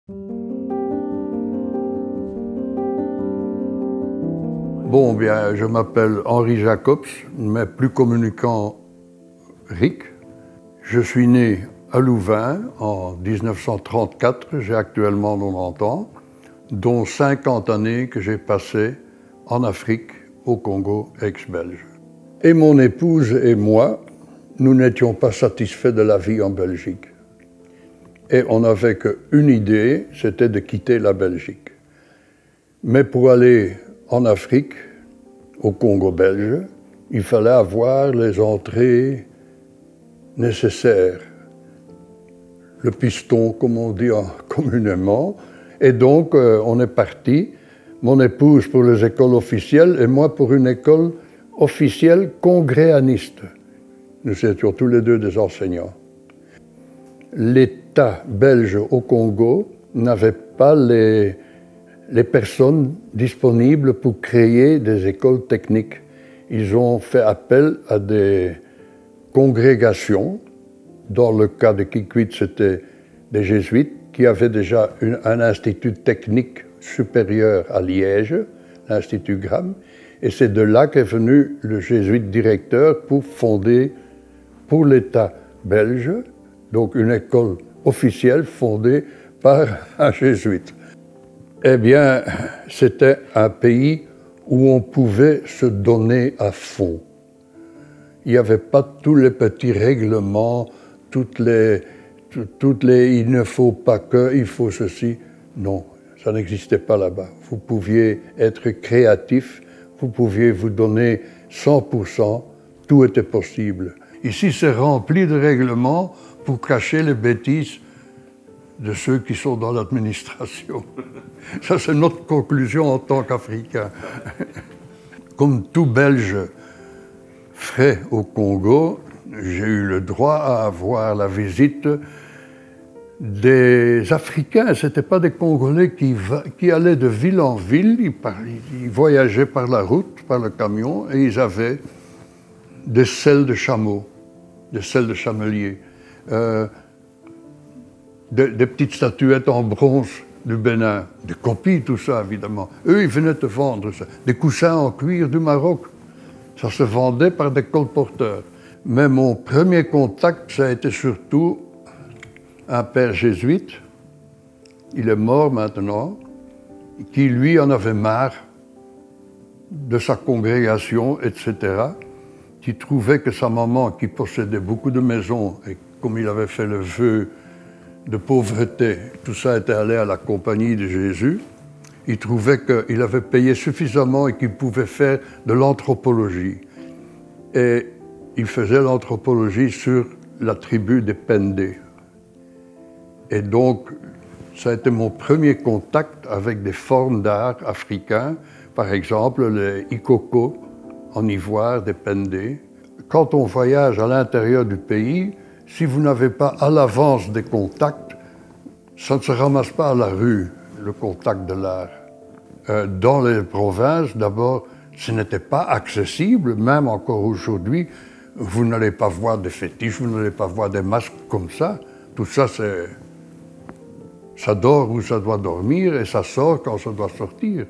Bon, bien, je m'appelle Henri Jacobs, mais plus communicant Rick. Je suis né à Louvain en 1934, j'ai actuellement 90 ans, dont 50 années que j'ai passées en Afrique, au Congo ex-belge. Et mon épouse et moi, nous n'étions pas satisfaits de la vie en Belgique. Et on n'avait qu'une idée, c'était de quitter la Belgique. Mais pour aller en Afrique, au Congo belge, il fallait avoir les entrées nécessaires. Le piston, comme on dit communément. Et donc, on est parti, mon épouse pour les écoles officielles et moi pour une école officielle congréaniste. Nous étions tous les deux des enseignants. L'État belge au Congo n'avait pas les personnes disponibles pour créer des écoles techniques. Ils ont fait appel à des congrégations. Dans le cas de Kikwit, c'était des jésuites qui avaient déjà un institut technique supérieur à Liège, l'Institut Gram, et c'est de là qu'est venu le jésuite directeur pour fonder pour l'État belge, donc une école officielle fondée par un jésuite. Eh bien, c'était un pays où on pouvait se donner à fond. Il n'y avait pas tous les petits règlements, toutes les il ne faut pas que, il faut ceci. Non, ça n'existait pas là-bas. Vous pouviez être créatif, vous pouviez vous donner 100%, tout était possible. Ici, c'est rempli de règlements pour cacher les bêtises de ceux qui sont dans l'administration. Ça, c'est notre conclusion en tant qu'Africains. Comme tout Belge frais au Congo, j'ai eu le droit à avoir la visite des Africains. Ce n'étaient pas des Congolais qui allaient de ville en ville, ils voyageaient par la route, par le camion, et ils avaient des selles de chameaux, des selles de chameliers, des petites statuettes en bronze du Bénin, des copies, tout ça, évidemment. Eux, ils venaient te vendre ça. Des coussins en cuir du Maroc. Ça se vendait par des colporteurs. Mais mon premier contact, ça a été surtout un père jésuite, il est mort maintenant, qui lui en avait marre de sa congrégation, etc., qui trouvait que sa maman, qui possédait beaucoup de maisons, et comme il avait fait le vœu de pauvreté, tout ça était allé à la compagnie de Jésus, il trouvait qu'il avait payé suffisamment et qu'il pouvait faire de l'anthropologie. Et il faisait l'anthropologie sur la tribu des Pendé. Et donc, ça a été mon premier contact avec des formes d'art africains, par exemple les ikoko en ivoire des Pendé. Quand on voyage à l'intérieur du pays, si vous n'avez pas à l'avance des contacts, ça ne se ramasse pas à la rue, le contact de l'art. Dans les provinces, d'abord, ce n'était pas accessible, même encore aujourd'hui, vous n'allez pas voir des fétiches, vous n'allez pas voir des masques comme ça. Tout ça, ça dort où ça doit dormir et ça sort quand ça doit sortir.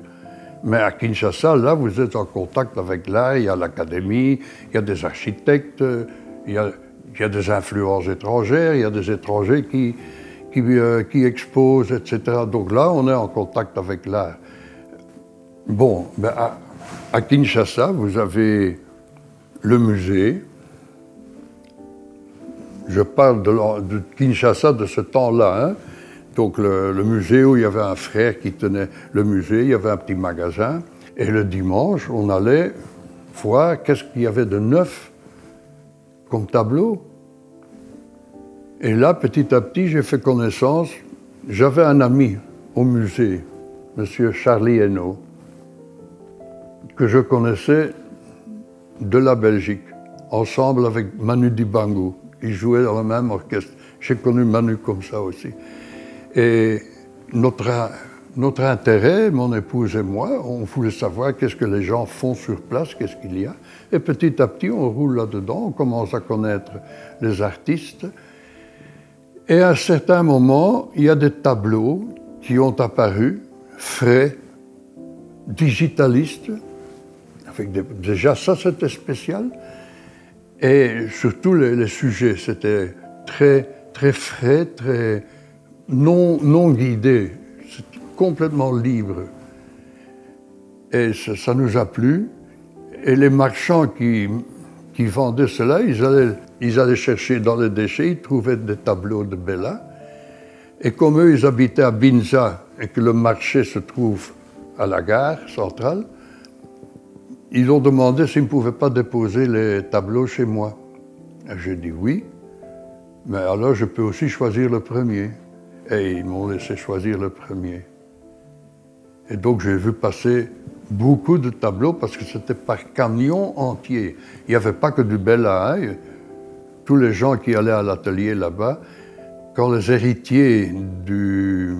Mais à Kinshasa, là, vous êtes en contact avec l'art, il y a l'académie, il y a des architectes, il y a des influences étrangères, il y a des étrangers qui exposent, etc. Donc là, on est en contact avec l'art. Bon, ben à Kinshasa, vous avez le musée. Je parle de Kinshasa de ce temps-là. Hein. Donc le musée où il y avait un frère qui tenait le musée, il y avait un petit magasin. Et le dimanche, on allait voir qu'est-ce qu'il y avait de neuf comme tableau. Et là, petit à petit, j'ai fait connaissance. J'avais un ami au musée, M. Charlie Hainaut, que je connaissais de la Belgique, ensemble avec Manu Dibango. Ils jouaient dans le même orchestre. J'ai connu Manu comme ça aussi. Et notre intérêt, mon épouse et moi, on voulait savoir qu'est-ce que les gens font sur place, qu'est-ce qu'il y a. Et petit à petit, on roule là-dedans, on commence à connaître les artistes. Et à un certain moment, il y a des tableaux qui ont apparu, frais, digitalistes, déjà ça c'était spécial, et surtout les sujets, c'était très, très frais, très non guidés, complètement libre. Et ça nous a plu, et les marchands qui vendaient cela, ils allaient chercher dans les déchets, ils trouvaient des tableaux de Bella, et comme eux ils habitaient à Binza et que le marché se trouve à la gare centrale, ils ont demandé s'ils ne pouvaient pas déposer les tableaux chez moi. J'ai dit oui, mais alors je peux aussi choisir le premier. Et ils m'ont laissé choisir le premier. Et donc j'ai vu passer beaucoup de tableaux parce que c'était par camion entier. Il n'y avait pas que du Bella. Hein. Tous les gens qui allaient à l'atelier là-bas, quand les héritiers du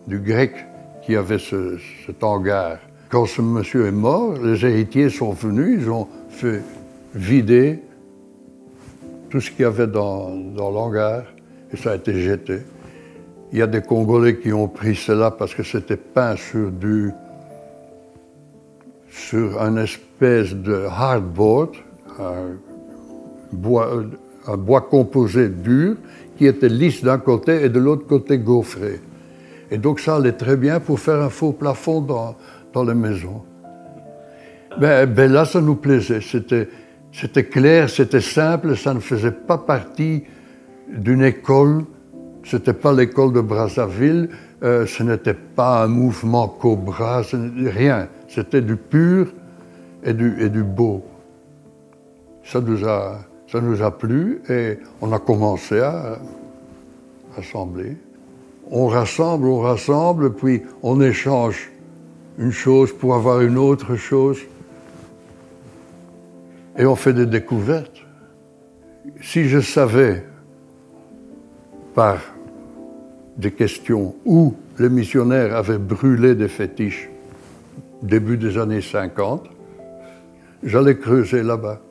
grec qui avait cet hangar, quand ce monsieur est mort, les héritiers sont venus, ils ont fait vider tout ce qu'il y avait dans l'hangar et ça a été jeté. Il y a des Congolais qui ont pris cela parce que c'était peint sur un espèce de hardboard, un bois composé dur qui était lisse d'un côté et de l'autre côté gaufré. Et donc ça allait très bien pour faire un faux plafond dans les maisons. Ben là, ça nous plaisait. C'était clair, c'était simple, ça ne faisait pas partie d'une école. Ce n'était pas l'école de Brazzaville, ce n'était pas un mouvement Cobra, rien. C'était du pur et du beau. Ça nous a plu et on a commencé à rassembler. On rassemble, puis on échange une chose pour avoir une autre chose. Et on fait des découvertes. Si je savais par des questions où les missionnaires avaient brûlé des fétiches début des années 50, j'allais creuser là-bas.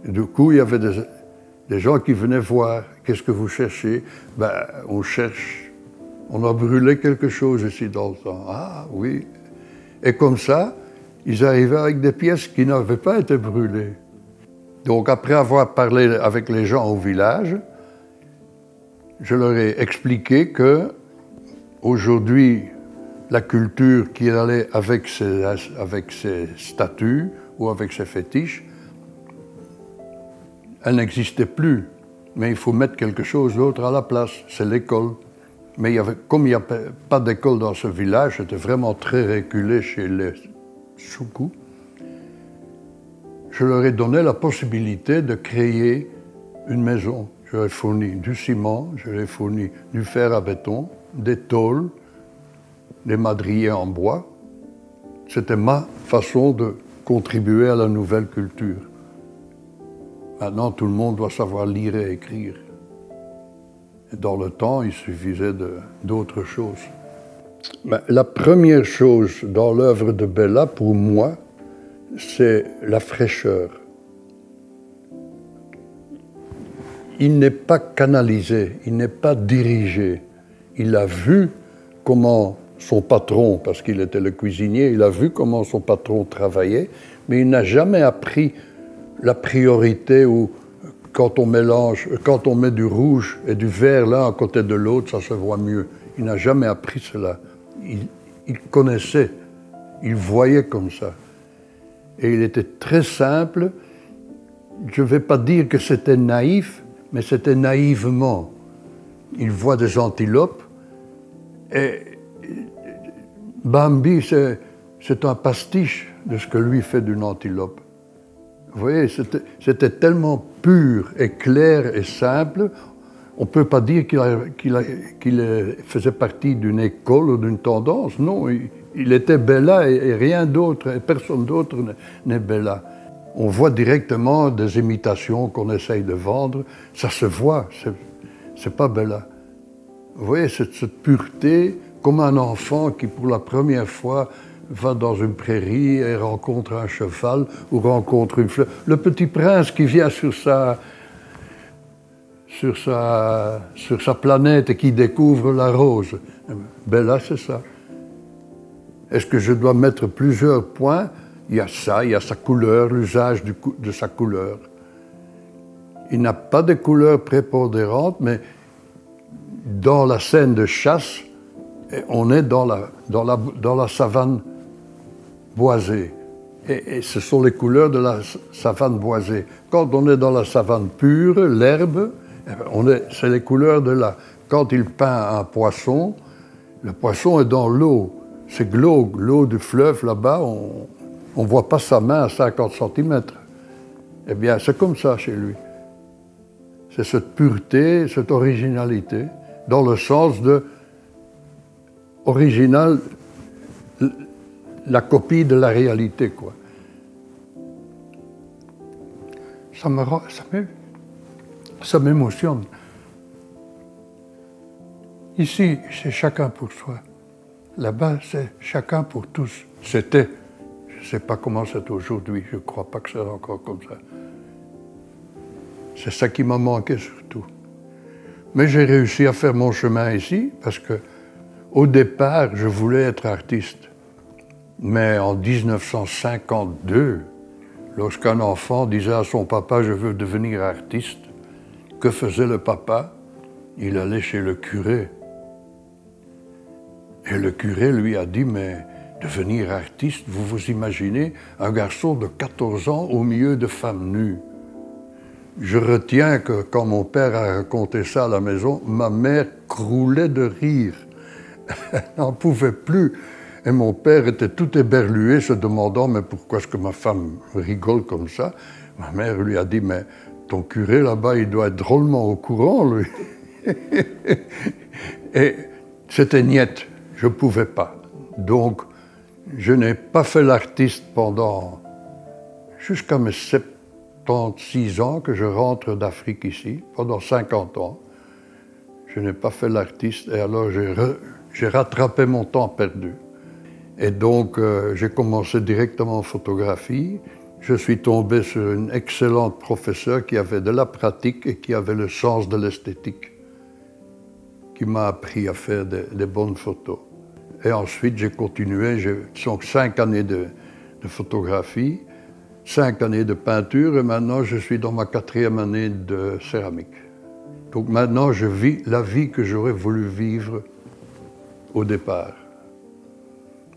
Du coup, il y avait des gens qui venaient voir. Qu'est-ce que vous cherchez? Ben, on cherche. On a brûlé quelque chose ici dans le temps. Ah oui. Et comme ça, ils arrivaient avec des pièces qui n'avaient pas été brûlées. Donc après avoir parlé avec les gens au village, je leur ai expliqué que aujourd'hui, la culture qui allait avec ses statues ou avec ses fétiches, elle n'existait plus. Mais il faut mettre quelque chose d'autre à la place, c'est l'école. Mais comme il n'y avait pas d'école dans ce village, c'était vraiment très reculé chez les Soukou, je leur ai donné la possibilité de créer une maison. Je leur ai fourni du ciment, je leur ai fourni du fer à béton, des tôles, des madriers en bois. C'était ma façon de contribuer à la nouvelle culture. Maintenant, tout le monde doit savoir lire et écrire. Et dans le temps, il suffisait d'autres choses. Mais la première chose dans l'œuvre de Bella, pour moi, c'est la fraîcheur. Il n'est pas canalisé, il n'est pas dirigé. Il a vu comment son patron, parce qu'il était le cuisinier, il a vu comment son patron travaillait, mais il n'a jamais appris la priorité où quand on mélange, quand on met du rouge et du vert l'un à côté de l'autre, ça se voit mieux. Il n'a jamais appris cela. Il connaissait, il voyait comme ça. Et il était très simple. Je ne vais pas dire que c'était naïf, mais c'était naïvement. Il voit des antilopes et Bambi, c'est un pastiche de ce que lui fait d'une antilope. Vous voyez, c'était tellement pur et clair et simple, on ne peut pas dire qu'il faisait partie d'une école ou d'une tendance. Non, il était Bella et rien d'autre, et personne d'autre n'est Bella. On voit directement des imitations qu'on essaye de vendre, ça se voit, c'est pas Bella. Vous voyez, cette pureté, comme un enfant qui pour la première fois va dans une prairie et rencontre un cheval ou rencontre une fleur. Le petit prince qui vient sur sur sa planète et qui découvre la rose. Ben là, c'est ça. Est-ce que je dois mettre plusieurs points? Il y a ça, il y a sa couleur, l'usage de sa couleur. Il n'a pas de couleur prépondérante, mais dans la scène de chasse, on est dans la savane boisée. Et ce sont les couleurs de la savane boisée. Quand on est dans la savane pure, l'herbe, c'est les couleurs de là. Quand il peint un poisson, le poisson est dans l'eau. C'est glauque, l'eau du fleuve là-bas, on ne voit pas sa main à 50 cm. Eh bien, c'est comme ça chez lui. C'est cette pureté, cette originalité, dans le sens de original, la copie de la réalité, quoi. Ça m'émotionne. Ici, c'est chacun pour soi. Là-bas, c'est chacun pour tous. C'était. Je ne sais pas comment c'est aujourd'hui. Je ne crois pas que c'est encore comme ça. C'est ça qui m'a manqué surtout. Mais j'ai réussi à faire mon chemin ici parce que, au départ, je voulais être artiste. Mais en 1952, lorsqu'un enfant disait à son papa « je veux devenir artiste », que faisait le papa? Il allait chez le curé. Et le curé lui a dit « mais devenir artiste, vous vous imaginez un garçon de 14 ans au milieu de femmes nues ?» Je retiens que quand mon père a raconté ça à la maison, ma mère croulait de rire. Elle n'en pouvait plus. Et mon père était tout éberlué, se demandant « mais pourquoi est-ce que ma femme rigole comme ça ?» Ma mère lui a dit « mais ton curé là-bas, il doit être drôlement au courant, lui. » Et c'était niette, je ne pouvais pas. Donc, je n'ai pas fait l'artiste jusqu'à mes 76 ans que je rentre d'Afrique ici, pendant 50 ans. Je n'ai pas fait l'artiste et alors j'ai rattrapé mon temps perdu. Et donc, j'ai commencé directement en photographie. Je suis tombé sur une excellente professeure qui avait de la pratique et qui avait le sens de l'esthétique, qui m'a appris à faire des bonnes photos. Et ensuite, j'ai continué, j'ai 5 années de photographie, 5 années de peinture, et maintenant, je suis dans ma 4e année de céramique. Donc maintenant, je vis la vie que j'aurais voulu vivre au départ.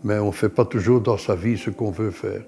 Mais on ne fait pas toujours dans sa vie ce qu'on veut faire.